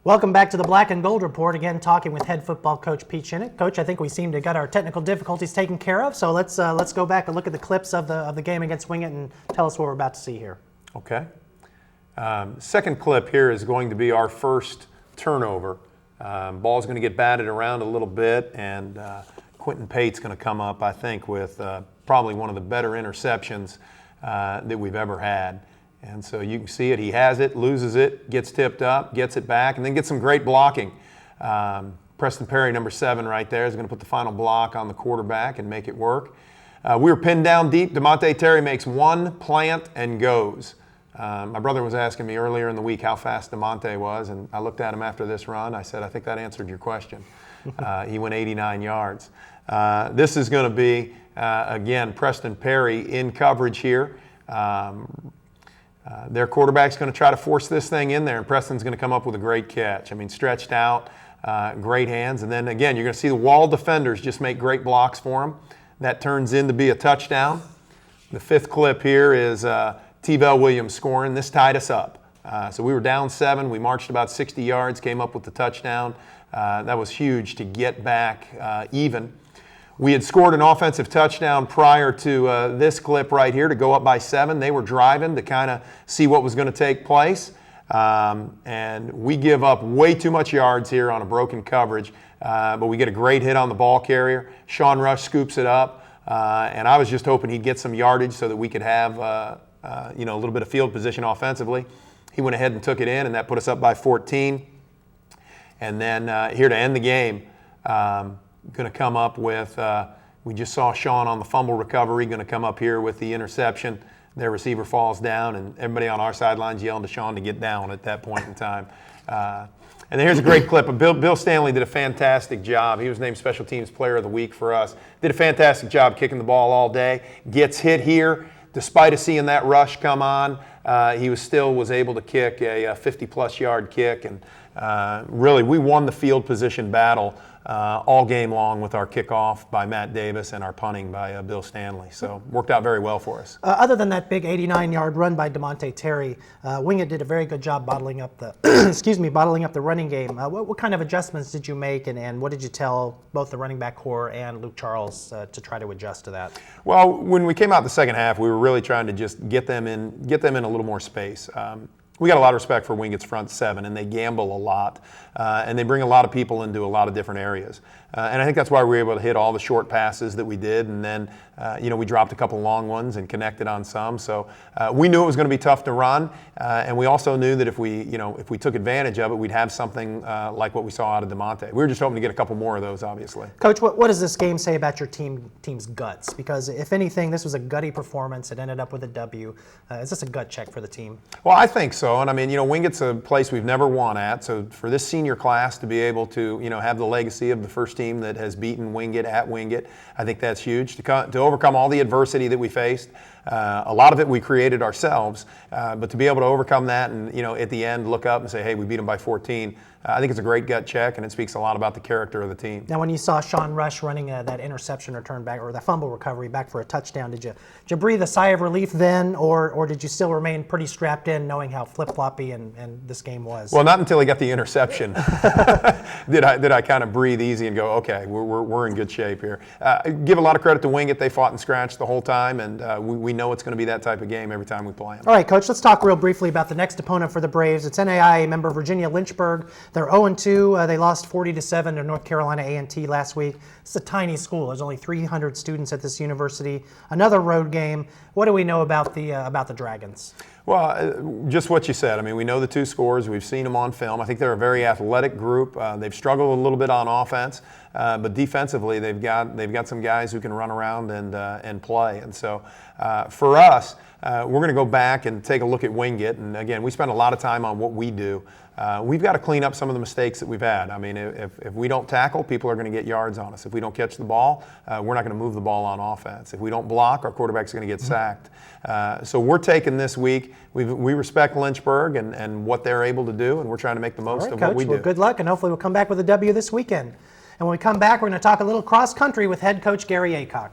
Welcome back to the Black and Gold Report. Again, talking with head football coach Pete Shinnick. Coach, I think we seem to got our technical difficulties taken care of. So let's go back and look at the clips of the game against Wingate and tell us what we're about to see here. Okay. Second clip here is going to be our first turnover. Ball's going to get batted around a little bit, and Quentin Pate's going to come up, I think, with probably one of the better interceptions that we've ever had. And so you can see it. He has it, loses it, gets tipped up, gets it back, and then gets some great blocking. Preston Perry, number 7 right there, is going to put the final block on the quarterback and make it work. We were pinned down deep. DeMonte Terry makes one plant and goes. My brother was asking me earlier in the week how fast DeMonte was, and I looked at him after this run. I said, I think that answered your question. He went 89 yards. This is going to be, again, Preston Perry in coverage here. Their quarterback's going to try to force this thing in there, and Preston's going to come up with a great catch. I mean, stretched out, great hands. And then, again, you're going to see the wall defenders just make great blocks for him. That turns in to be a touchdown. The fifth clip here is T-Vel Williams scoring. This tied us up. So we were down 7. We marched about 60 yards, came up with the touchdown. That was huge to get back even. We had scored an offensive touchdown prior to this clip right here to go up by 7. They were driving to kind of see what was going to take place. And we give up way too much yards here on a broken coverage. But we get a great hit on the ball carrier. Sean Rush scoops it up. And I was just hoping he'd get some yardage so that we could have a little bit of field position offensively. He went ahead and took it in, and that put us up by 14. And then here to end the game, going to come up with, we just saw Sean on the fumble recovery, going to come up here with the interception. Their receiver falls down, and everybody on our sidelines yelling to Sean to get down at that point in time. And then here's a great clip of Bill Stanley did a fantastic job. He was named Special Teams Player of the Week for us. Did a fantastic job kicking the ball all day. Gets hit here. Despite us seeing that rush come on, he was able to kick a 50-plus yard kick. And really, we won the field position battle all game long with our kickoff by Matt Davis and our punting by Bill Stanley. So worked out very well for us. Other than that big 89-yard run by DeMonte Terry, Wingate did a very good job bottling up the bottling up the running game. What kind of adjustments did you make, and what did you tell both the running back core and Luke Charles to try to adjust to that? Well, when we came out the second half, we were really trying to just get them in a little more space. We got a lot of respect for Wingate's front 7, and they gamble a lot, and they bring a lot of people into a lot of different areas. And I think that's why we were able to hit all the short passes that we did, and then we dropped a couple long ones and connected on some. So we knew it was going to be tough to run, and we also knew that if we took advantage of it, we'd have something like what we saw out of DeMonte. We were just hoping to get a couple more of those, obviously. Coach, what does this game say about your team's guts? Because if anything, this was a gutty performance. It ended up with a W. Is this a gut check for the team? Well, I think so. And I mean, Wingate's a place we've never won at. So for this senior class to be able to, have the legacy of the first team that has beaten Wingate at Wingate, I think that's huge. To overcome all the adversity that we faced, a lot of it we created ourselves, but to be able to overcome that and, at the end look up and say, hey, we beat them by 14, I think it's a great gut check, and it speaks a lot about the character of the team. Now, when you saw Sean Rush running that interception return back, or the fumble recovery back for a touchdown, did you breathe a sigh of relief then, or did you still remain pretty strapped in, knowing how flip-floppy and this game was? Well, not until he got the interception did I kind of breathe easy and go, okay, we're in good shape here. Give a lot of credit to Wingate. They fought and scratched the whole time, and we know it's going to be that type of game every time we play them. All right, Coach, let's talk real briefly about the next opponent for the Braves. It's NAIA member Virginia Lynchburg. They're 0-2. They lost 40-7 to North Carolina A&T last week. It's a tiny school. There's only 300 students at this university. Another road game. What do we know about the Dragons? Well, just what you said. I mean, we know the two scores. We've seen them on film. I think they're a very athletic group. They've struggled a little bit on offense, but defensively, they've got some guys who can run around and play. And so, for us, we're going to go back and take a look at Wingate. And again, we spend a lot of time on what we do. We've got to clean up some of the mistakes that we've had. I mean, if we don't tackle, people are going to get yards on us. If we don't catch the ball, we're not going to move the ball on offense. If we don't block, our quarterback's going to get sacked. So we're taking this week. We respect Lynchburg and what they're able to do, and we're trying to make the most of what we do. Well, good luck, and hopefully we'll come back with a W this weekend. And when we come back, we're going to talk a little cross country with head coach Gary Aycock.